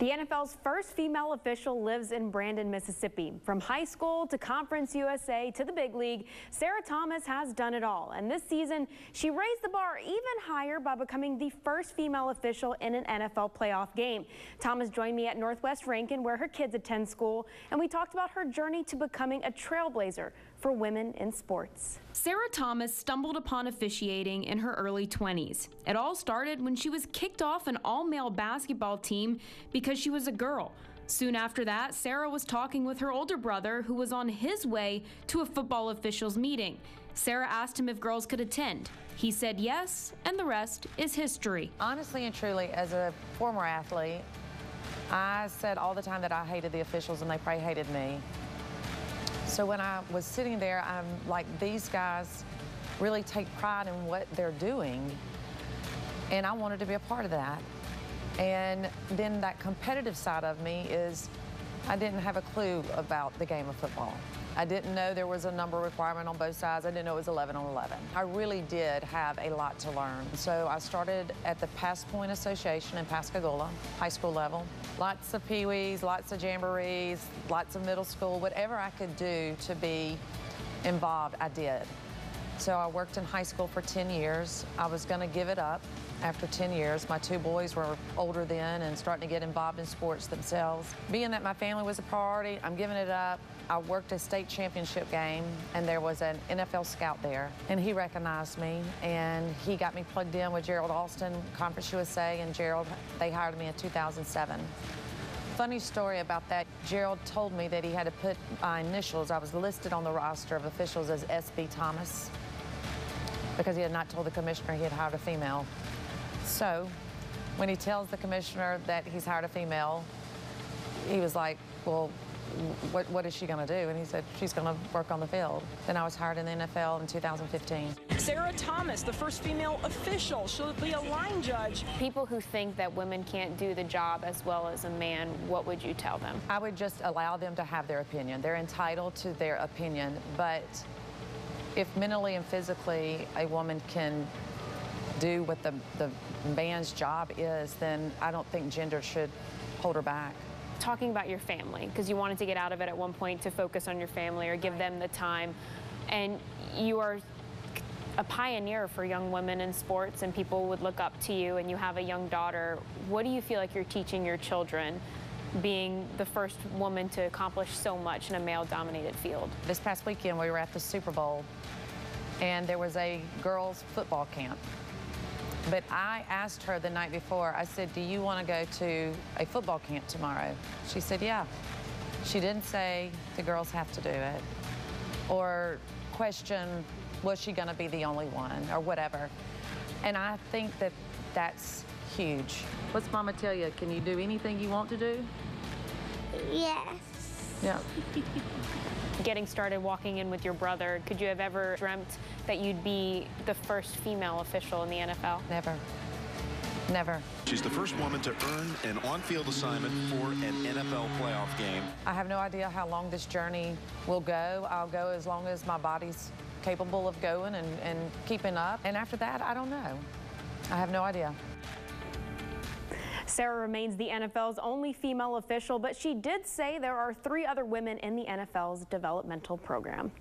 The NFL's first female official lives in Brandon, Mississippi. From high school to Conference USA to the big league, Sarah Thomas has done it all. And this season, she raised the bar even higher by becoming the first female official in an NFL playoff game. Thomas joined me at Northwest Rankin, where her kids attend school, and we talked about her journey to becoming a trailblazer for women in sports. Sarah Thomas stumbled upon officiating in her early 20s. It all started when she was kicked off an all-male basketball team because she was a girl. Soon after that, Sarah was talking with her older brother who was on his way to a football officials meeting. Sarah asked him if girls could attend. He said yes, and the rest is history. Honestly and truly, as a former athlete, I said all the time that I hated the officials and they probably hated me. So when I was sitting there, I'm like, these guys really take pride in what they're doing, and I wanted to be a part of that. And then that competitive side of me is I didn't have a clue about the game of football. I didn't know there was a number requirement on both sides. I didn't know it was 11 on 11. I really did have a lot to learn. So I started at the Pass Point Association in Pascagoula, high school level. Lots of peewees, lots of jamborees, lots of middle school. Whatever I could do to be involved, I did. So I worked in high school for 10 years. I was going to give it up after 10 years. My two boys were older then and starting to get involved in sports themselves. Being that my family was a priority, I'm giving it up. I worked a state championship game, and there was an NFL scout there, and he recognized me, and he got me plugged in with Gerald Alston, Conference USA, and Gerald, they hired me in 2007. Funny story about that, Gerald told me that he had to put my initials. I was listed on the roster of officials as SB Thomas because he had not told the commissioner he had hired a female. So when he tells the commissioner that he's hired a female, he was like, well, what is she going to do? And he said, she's going to work on the field. Then I was hired in the NFL in 2015. Sarah Thomas, the first female official. She'll be a line judge. People who think that women can't do the job as well as a man, what would you tell them? I would just allow them to have their opinion. They're entitled to their opinion, but if mentally and physically a woman can do what the man's job is, then I don't think gender should hold her back. Talking about your family, because you wanted to get out of it at one point to focus on your family or give them the time, and you are a pioneer for young women in sports, and people would look up to you, and you have a young daughter. What do you feel like you're teaching your children, being the first woman to accomplish so much in a male-dominated field? This past weekend we were at the Super Bowl, and there was a girls' football camp. But I asked her the night before, I said, do you want to go to a football camp tomorrow? She said, yeah. She didn't say the girls have to do it or question, was she going to be the only one or whatever. And I think that that's huge. What's Mama tell you? Can you do anything you want to do? Yes. Yeah. Getting started walking in with your brother, could you have ever dreamt that you'd be the first female official in the NFL? Never. Never. She's the first woman to earn an on-field assignment for an NFL playoff game. I have no idea how long this journey will go. I'll go as long as my body's capable of going and keeping up. And after that, I don't know. I have no idea. Sarah remains the NFL's only female official, but she did say there are 3 other women in the NFL's developmental program.